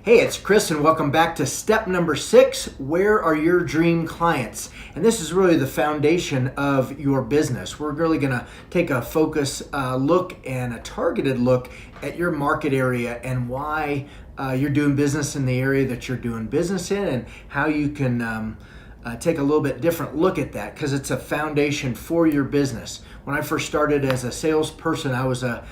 Hey, it's Chris and welcome back to step number 6, where are your dream clients? And this is really the foundation of your business. We're really going to take a focus look and a targeted look at your market area and why you're doing business in the area that you're doing business in and how you can take a little bit different look at that because it's a foundation for your business. When I first started as a salesperson, I was a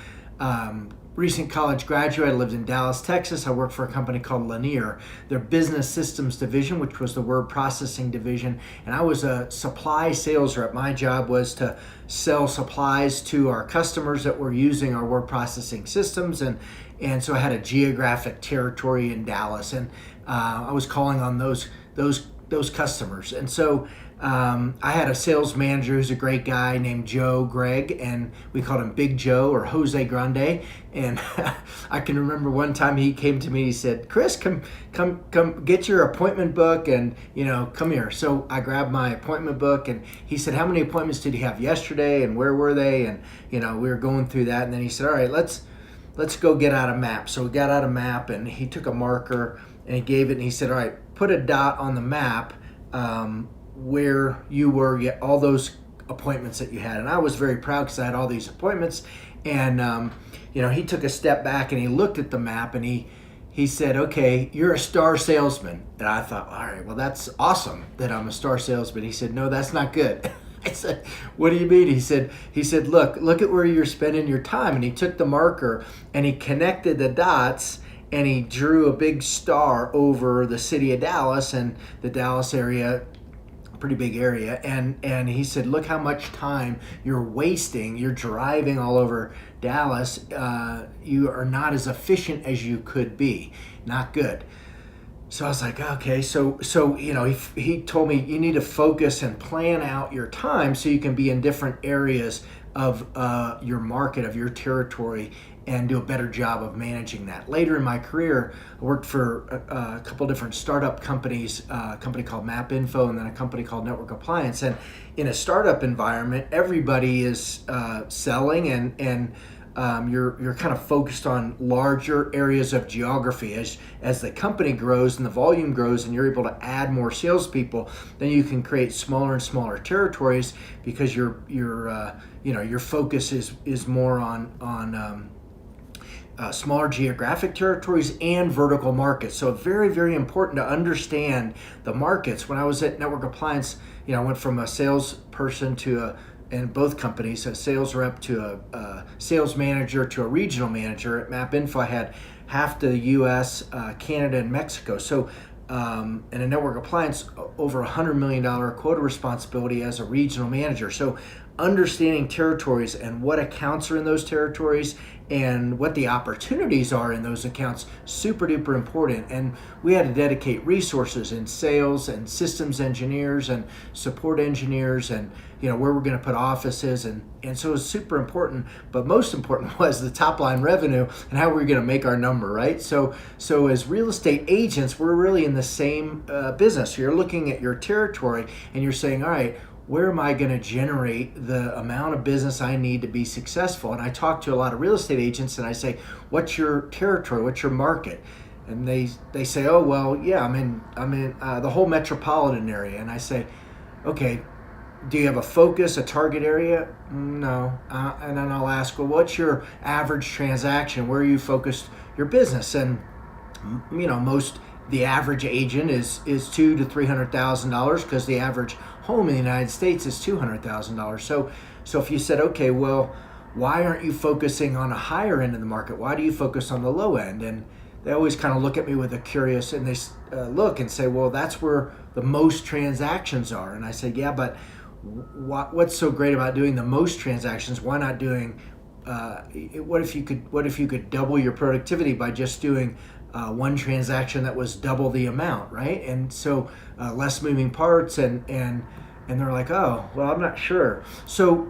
recent college graduate. I lived in Dallas, Texas. I worked for a company called Lanier, their business systems division, which was the word processing division. And I was a supply sales rep. My job was to sell supplies to our customers that were using our word processing systems. And so I had a geographic territory in Dallas, and I was calling on those customers. And so I had a sales manager who's a great guy named Greg, and we called him Big Joe or Jose Grande. And I can remember one time he came to me, he said, "Chris, come get your appointment book and, come here." So I grabbed my appointment book and he said, "How many appointments did you have yesterday and where were they?" And, we were going through that. And then he said, "All right, let's go get out a map." So we got out a map and he took a marker and he gave it and he said, "All right, put a dot on the map where you were, all those appointments that you had." And I was very proud because I had all these appointments. And, he took a step back and he looked at the map and he said, "Okay, you're a star salesman." And I thought, all right, well, that's awesome that I'm a star salesman. He said, "No, that's not good." I said, "What do you mean?" He said, look at where you're spending your time. And he took the marker and he connected the dots and he drew a big star over the city of Dallas and the Dallas area, pretty big area, and he said, "Look how much time you're wasting. You're driving all over Dallas. You are not as efficient as you could be. Not good." So I was like, okay, so he told me you need to focus and plan out your time so you can be in different areas of your market, of your territory, and do a better job of managing that. Later in my career, I worked for a couple different startup companies, a company called MapInfo and then a company called Network Appliance. And in a startup environment, everybody is selling and you're kind of focused on larger areas of geography. As the company grows and the volume grows and you're able to add more salespeople, then you can create smaller and smaller territories because your focus is more on smaller geographic territories and vertical markets. So very, very important to understand the markets. When I was at Network Appliance, I went from a salesperson in both companies, a sales rep to a sales manager to a regional manager. At MapInfo, I had half the U.S., Canada, and Mexico. So in a Network Appliance, over $100 million quota responsibility as a regional manager. So understanding territories and what accounts are in those territories and what the opportunities are in those accounts, super duper important. And we had to dedicate resources in sales and systems engineers and support engineers and where we're going to put offices, and so it was super important. But most important was the top line revenue and how we're going to make our number, right? So as real estate agents, we're really in the same business. So you're looking at your territory and you're saying, all right, where am I going to generate the amount of business I need to be successful? And I talk to a lot of real estate agents and I say, "What's your territory? What's your market?" And they say, "Oh, well, yeah, I'm in the whole metropolitan area." And I say, "Okay, do you have a focus, a target area?" "No." And then I'll ask, "Well, what's your average transaction? Where are you focused your business?" And the average agent is $200,000 to $300,000 because the average home in the United States is $200,000. So if you said, "Okay, well, why aren't you focusing on a higher end of the market? Why do you focus on the low end?" And they always kind of look at me with a curious, and they look and say, "Well, that's where the most transactions are." And I say, "Yeah, but what's so great about doing the most transactions? Why not doing what if you could double your productivity by just doing one transaction that was double the amount, right?" And so less moving parts, and they're like, "Oh, well, I'm not sure." So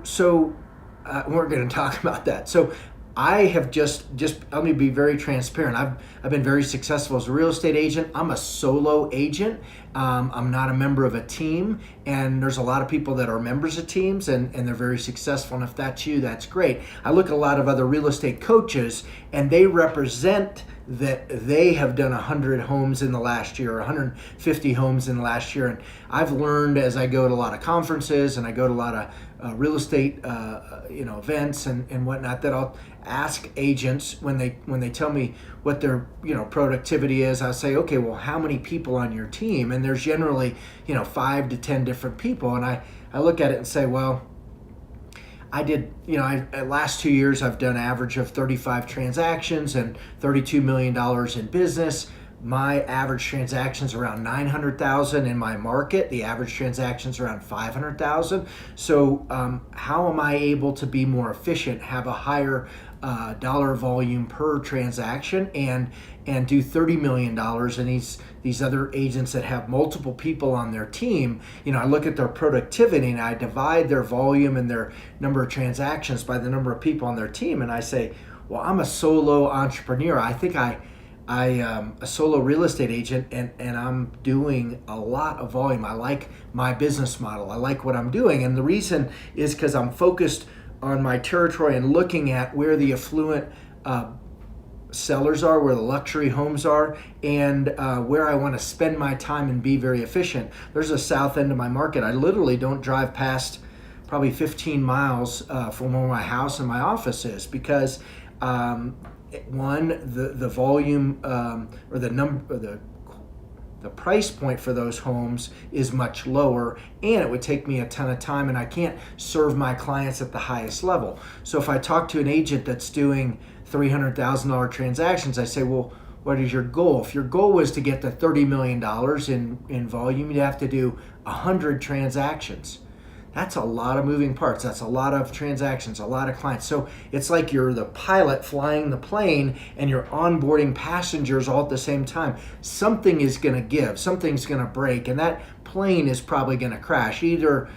we're going to talk about that. So I have just let me be very transparent. I've been very successful as a real estate agent. I'm a solo agent. I'm not a member of a team, and there's a lot of people that are members of teams and they're very successful. And if that's you, that's great. I look at a lot of other real estate coaches and they represent that they have done 100 homes in the last year or 150 homes in the last year. And I've learned as I go to a lot of conferences and I go to a lot of real estate events and whatnot, that I'll ask agents when they tell me what their productivity is. I'll say, okay, well, how many people on your team? And there's generally 5 to 10 different people. And I look at it and say, well, I did, last 2 years, I've done an average of 35 transactions and $32 million in business. My average transactions around 900,000 in my market. The average transactions around 500,000. So how am I able to be more efficient, have a higher dollar volume per transaction, and do $30 million? And these other agents that have multiple people on their team, I look at their productivity and I divide their volume and their number of transactions by the number of people on their team, and I say, well, I'm a solo entrepreneur. I think I'm a solo real estate agent, and I'm doing a lot of volume. I like my business model. I like what I'm doing. And the reason is because I'm focused on my territory and looking at where the affluent sellers are, where the luxury homes are, and where I want to spend my time and be very efficient. There's a south end of my market. I literally don't drive past probably 15 miles from where my house and my office is, because one, the volume or the number, the price point for those homes is much lower, and it would take me a ton of time, and I can't serve my clients at the highest level. So if I talk to an agent that's doing $300,000 transactions, I say, well, what is your goal? If your goal was to get to $30 million in volume, you'd have to do 100 transactions. That's a lot of moving parts. That's a lot of transactions, a lot of clients. So it's like you're the pilot flying the plane and you're onboarding passengers all at the same time. Something is going to give, something's going to break, and that plane is probably going to crash. Either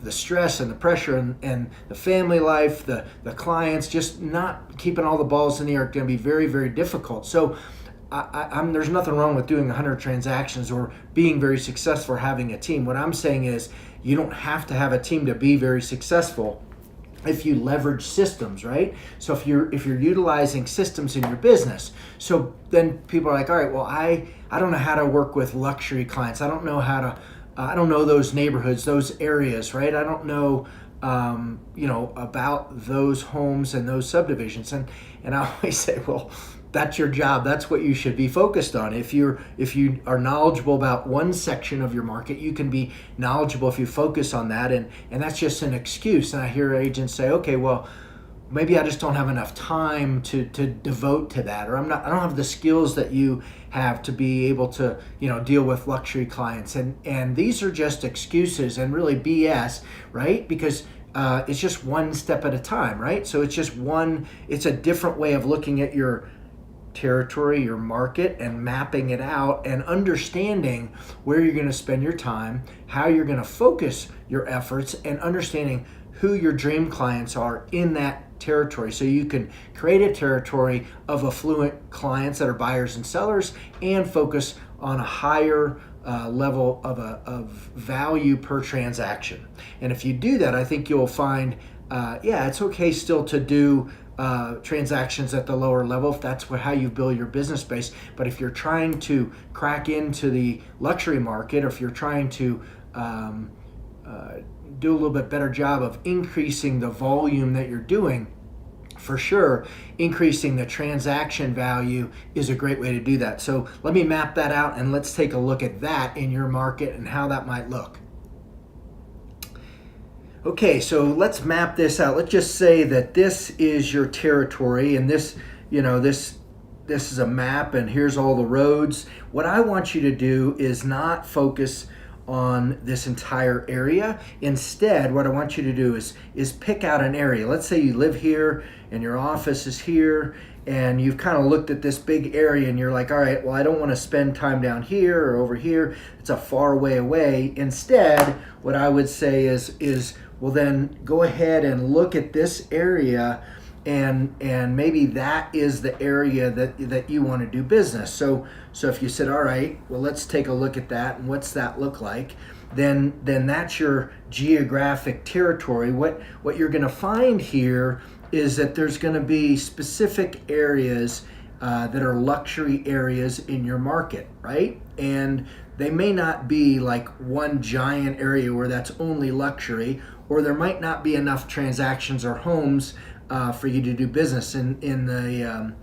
the stress and the pressure and the family life, the clients, just not keeping all the balls in the air, are going to be very, very difficult. So there's nothing wrong with doing 100 transactions or being very successful or having a team. What I'm saying is you don't have to have a team to be very successful if you leverage systems, right? So if you're utilizing systems in your business, so then people are like, all right, well, I don't know how to work with luxury clients. I don't know how to, I don't know those neighborhoods, those areas, right? I don't know about those homes and those subdivisions. And I always say, well, that's your job. That's what you should be focused on. If you are knowledgeable about one section of your market, you can be knowledgeable if you focus on that. And that's just an excuse. And I hear agents say, okay, well, maybe I just don't have enough time to devote to that, or I don't have the skills that you have to be able to deal with luxury clients. And these are just excuses and really BS, right? Because it's just one step at a time, right? So it's a different way of looking at your territory, your market, and mapping it out and understanding where you're going to spend your time, how you're going to focus your efforts, and understanding who your dream clients are in that territory, so you can create a territory of affluent clients that are buyers and sellers and focus on a higher level of value per transaction. And if you do that, I think you'll find it's okay still to do transactions at the lower level if that's how you build your business base. But if you're trying to crack into the luxury market, or if you're trying to do a little bit better job of increasing the volume that you're doing, for sure, increasing the transaction value is a great way to do that. So let me map that out and let's take a look at that in your market and how that might look. Okay, so let's map this out. Let's just say that this is your territory, and this is a map, and here's all the roads. What I want you to do is not focus on this entire area. Instead, what I want you to do is pick out an area. Let's say you live here and your office is here, and you've kind of looked at this big area and you're like, all right, well, I don't want to spend time down here or over here. It's a far way away. Instead, what I would say is well, then go ahead and look at this area, and maybe that is the area that you want to do business. So if you said, all right, well, let's take a look at that, and what's that look like, then that's your geographic territory. What you're going to find here is that there's going to be specific areas that are luxury areas in your market, right? And they may not be like one giant area where that's only luxury, or there might not be enough transactions or homes for you to do business. In the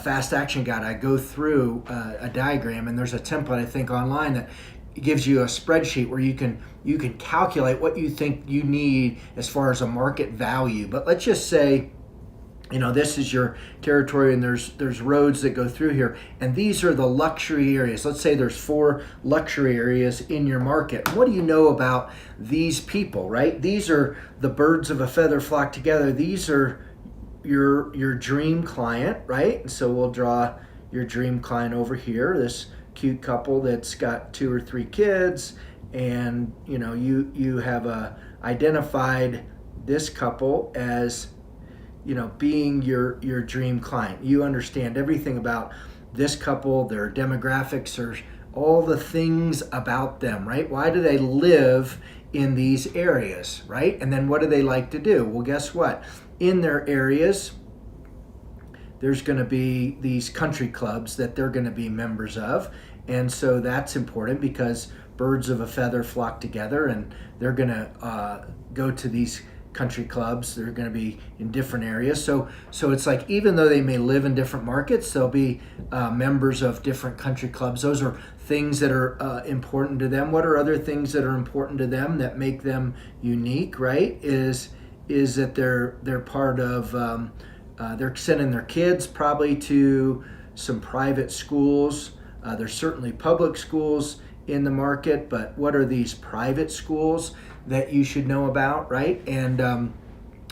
Fast Action Guide, I go through a diagram, and there's a template I think online that gives you a spreadsheet where you can calculate what you think you need as far as a market value. But let's just say, this is your territory, and there's roads that go through here, and these are the luxury areas. Let's say there's 4 luxury areas in your market. What do you know about these people, right? These are the birds of a feather flock together. These are your dream client, right? And so we'll draw your dream client over here, this cute couple that's got 2 or 3 kids, and you have identified this couple as being your dream client. You understand everything about this couple, their demographics, or all the things about them, right? Why do they live in these areas, right? And then what do they like to do? Well, guess what? In their areas, there's going to be these country clubs that they're going to be members of. And so that's important because birds of a feather flock together, and they're going to go to these country clubs. They're going to be in different areas. So it's like, even though they may live in different markets, they'll be members of different country clubs. Those are things that are important to them. What are other things that are important to them that make them unique, right? Is that they're part of, they're sending their kids probably to some private schools. There's certainly public schools in the market, but what are these private schools that you should know about, right? And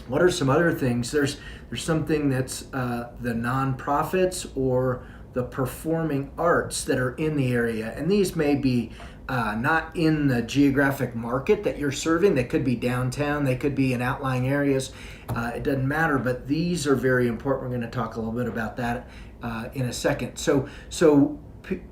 what are some other things? There's something that's the nonprofits or the performing arts that are in the area, and these may be not in the geographic market that you're serving. They could be downtown, they could be in outlying areas. It doesn't matter, but these are very important. We're going to talk a little bit about that in a second. So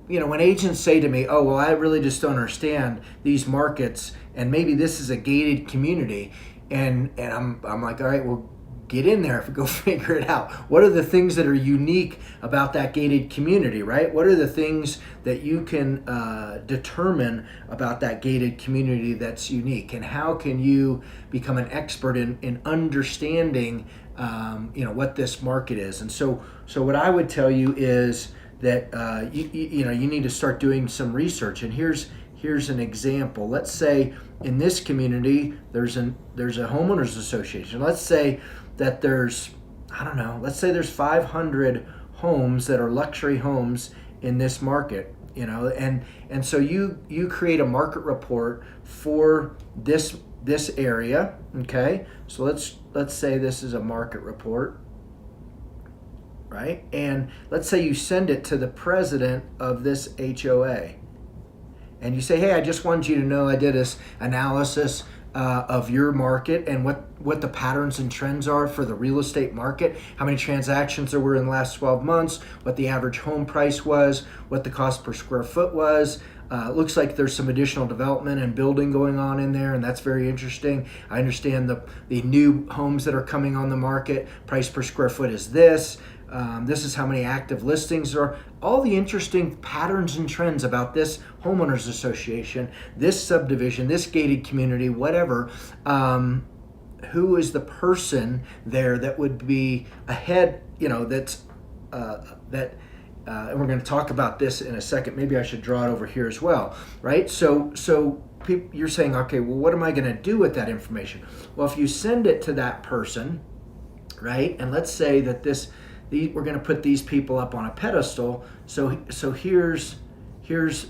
when agents say to me, oh, well, I really just don't understand these markets, and maybe this is a gated community, and I'm like, all right, well, get in there, go figure it out. What are the things that are unique about that gated community, right? What are the things that you can determine about that gated community that's unique, and how can you become an expert in understanding what this market is? And so what I would tell you is that you need to start doing some research. And here's an example. Let's say in this community there's a homeowners association. Let's say that there's 500 homes that are luxury homes in this market, and so you create a market report for this area. Okay, so let's say this is a market report, right? And let's say you send it to the president of this HOA, and you say, hey, I just wanted you to know I did this analysis of your market and what the patterns and trends are for the real estate market, how many transactions there were in the last 12 months, what the average home price was, what the cost per square foot was. It looks like there's some additional development and building going on in there, and that's very interesting. I understand the new homes that are coming on the market, price per square foot is this. This is how many active listings there are. All the interesting patterns and trends about this homeowners association, this subdivision, this gated community, whatever. Who is the person there that would be ahead? And we're going to talk about this in a second. Maybe I should draw it over here as well, right? So you're saying, okay, well, what am I going to do with that information? Well, if you send it to that person, right, and let's say that we're going to put these people up on a pedestal. So here's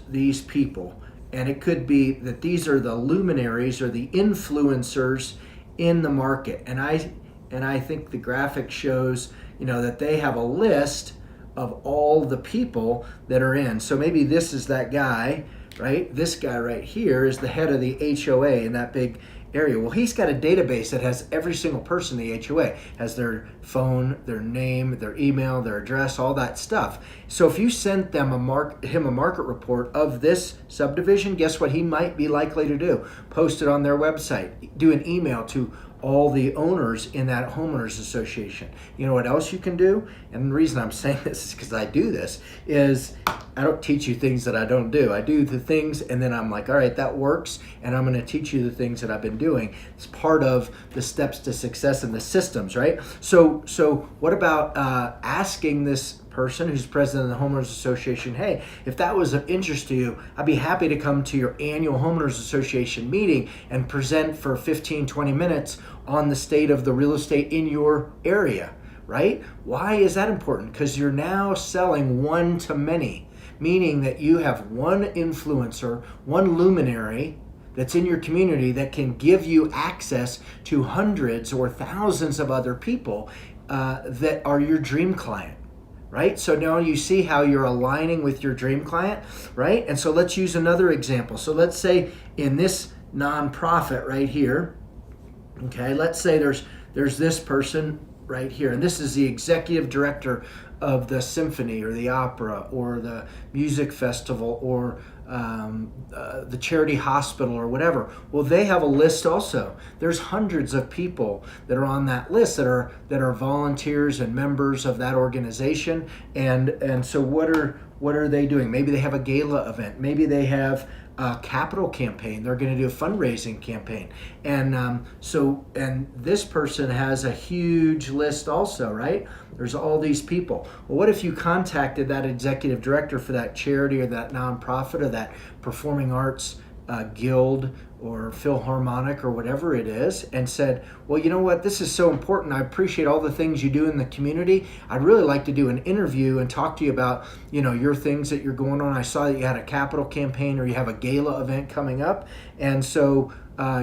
these people, and it could be that these are the luminaries or the influencers in the market. And I think the graphic shows that they have a list of all the people that are in. So maybe this is that guy, right? This guy right here is the head of the HOA in that big area. Well, he's got a database that has every single person in the HOA, has their phone, their name, their email, their address, all that stuff. So if you sent them him a market report of this subdivision, guess what he might be likely to do? Post it on their website, do an email to all the owners in that homeowners association. You know what else you can do? And the reason I'm saying this is because I do this, is I don't teach you things that I don't do. I do the things and then I'm like, all right, that works, and I'm going to teach you the things that I've been doing. It's part of the steps to success and the systems, right? So what about asking this person who's president of the homeowners association, hey, if that was of interest to you, I'd be happy to come to your annual homeowners association meeting and present for 15-20 minutes on the state of the real estate in your area, right? Why is that important? Because you're now selling one to many, meaning that you have one influencer, one luminary that's in your community that can give you access to hundreds or thousands of other people that are your dream client. Right? So now you see how you're aligning with your dream client, right? And so let's use another example. So let's say in this nonprofit right here, okay, let's say there's this person right here, and this is the executive director of the symphony or the opera or the music festival or the charity hospital or whatever. Well, they have a list also. There's hundreds of people that are on that list that are volunteers and members of that organization. And so what are they doing? Maybe they have a gala event. Maybe they have a capital campaign. They're going to do a fundraising campaign. And this person has a huge list also, right? There's all these people. Well, what if you contacted that executive director for that charity or that nonprofit or that performing arts guild or Philharmonic or whatever it is, and said, well, you know what, this is so important. I appreciate all the things you do in the community. I'd really like to do an interview and talk to you about, your things that you're going on. I saw that you had a capital campaign or you have a gala event coming up. And so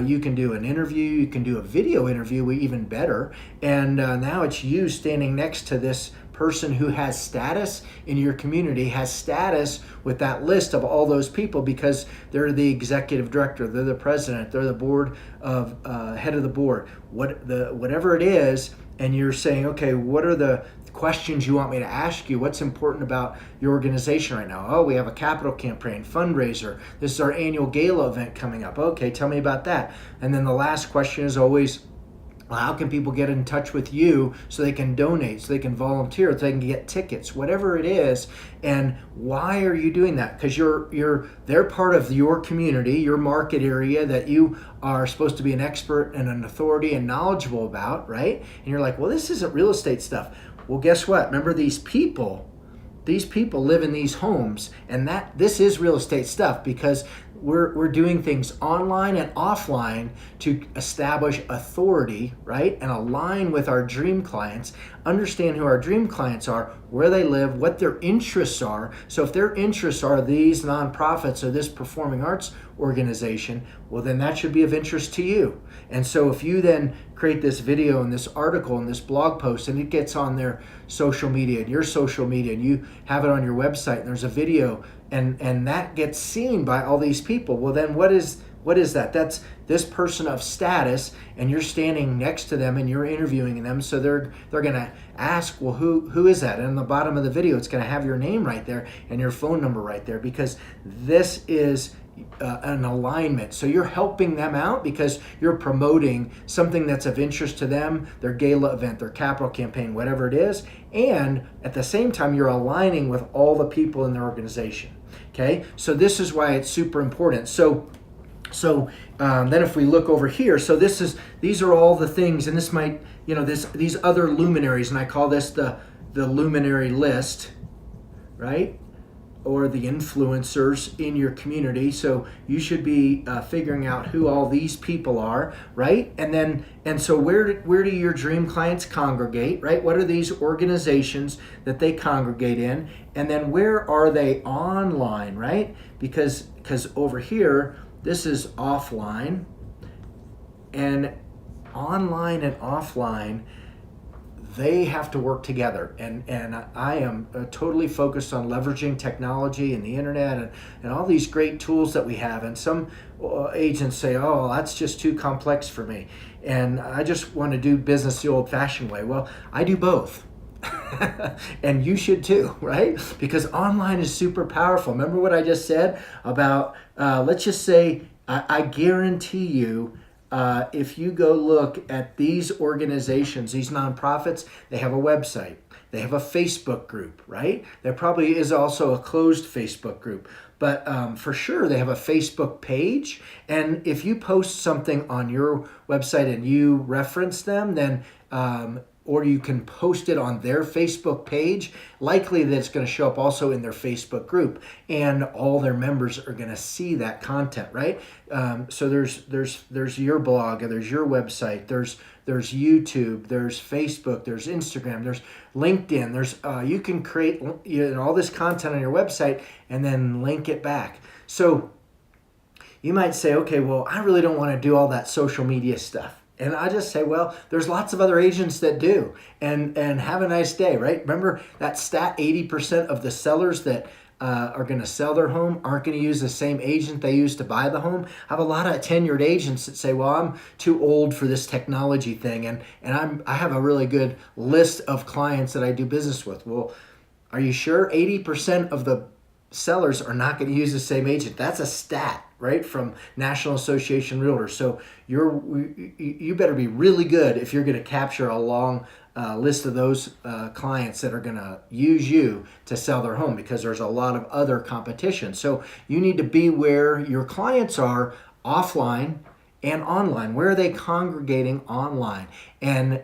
you can do an interview, you can do a video interview, even better. And now it's you standing next to this person who has status in your community, has status with that list of all those people because they're the executive director, they're the president, they're the board of head of the board, whatever it is. And you're saying, okay, what are the questions you want me to ask you? What's important about your organization right now? Oh, we have a capital campaign, fundraiser. This is our annual gala event coming up. Okay, tell me about that. And then the last question is always, well, how can people get in touch with you so they can donate, so they can volunteer, so they can get tickets, whatever it is? And why are you doing that? Because they're part of your community, your market area that you are supposed to be an expert and an authority and knowledgeable about, right? And you're like, well, this isn't real estate stuff. Well, guess what? Remember, these people live in these homes, and this is real estate stuff because we're doing things online and offline to establish authority, right? And align with our dream clients, understand who our dream clients are, where they live, what their interests are. So if their interests are these nonprofits or this performing arts organization, well, then that should be of interest to you. And so if you then create this video and this article and this blog post and it gets on their social media and your social media and you have it on your website and there's a video and that gets seen by all these people, well, then what is that? That's this person of status, and you're standing next to them and you're interviewing them. So they're going to ask, well, who is that? And on the bottom of the video, it's going to have your name right there and your phone number right there, because this is an alignment. So you're helping them out because you're promoting something that's of interest to them, their gala event, their capital campaign, whatever it is. And at the same time, you're aligning with all the people in their organization. Okay, so this is why it's super important. So then if we look over here, so these are all the things, and this might, these other luminaries, and I call this the luminary list, right? Or the influencers in your community. So you should be figuring out who all these people are, right? And so where do your dream clients congregate, right? What are these organizations that they congregate in? And then where are they online, right? Because over here, this is offline, and online and offline, they have to work together. And I am totally focused on leveraging technology and the internet and all these great tools that we have. And some agents say, oh, that's just too complex for me, and I just want to do business the old-fashioned way. Well, I do both. And you should too, right? Because online is super powerful. Remember what I just said about, let's just say, I guarantee you, if you go look at these organizations, these nonprofits, they have a website. They have a Facebook group, right? There probably is also a closed Facebook group, but for sure they have a Facebook page. And if you post something on your website and you reference them, then or you can post it on their Facebook page, likely that it's going to show up also in their Facebook group, and all their members are going to see that content, right? So there's your blog, there's your website, there's YouTube, there's Facebook, there's Instagram, there's LinkedIn, there's you can create all this content on your website and then link it back. So you might say, okay, well, I really don't want to do all that social media stuff. And I just say, well, there's lots of other agents that do. And have a nice day, right? Remember that stat, 80% of the sellers that are going to sell their home aren't going to use the same agent they used to buy the home. I have a lot of tenured agents that say, well, I'm too old for this technology thing. And I have a really good list of clients that I do business with. Well, are you sure? 80% of the sellers are not going to use the same agent. That's a stat, right, from National Association Realtors. So you better be really good if you're going to capture a long list of those clients that are going to use you to sell their home, because there's a lot of other competition. So you need to be where your clients are offline and online. Where are they congregating online? And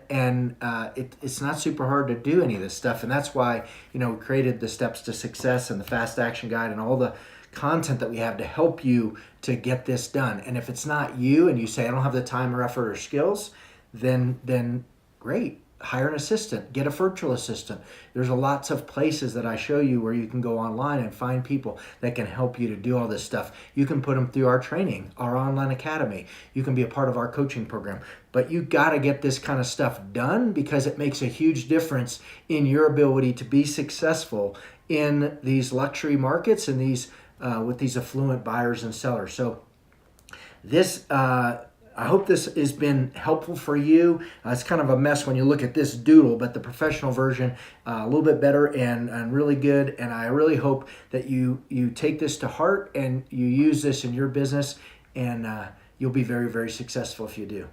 it's not super hard to do any of this stuff. And that's why, we created the Steps to Success and the Fast Action Guide and all the content that we have to help you to get this done. And if it's not you and you say, I don't have the time or effort or skills, then great. Hire an assistant, get a virtual assistant. There's lots of places that I show you where you can go online and find people that can help you to do all this stuff. You can put them through our training, our online academy. You can be a part of our coaching program. But you got to get this kind of stuff done, because it makes a huge difference in your ability to be successful in these luxury markets and these with these affluent buyers and sellers. So this I hope this has been helpful for you. It's kind of a mess when you look at this Doodle, but the professional version, a little bit better and really good. And I really hope that you take this to heart and you use this in your business, and you'll be very, very successful if you do.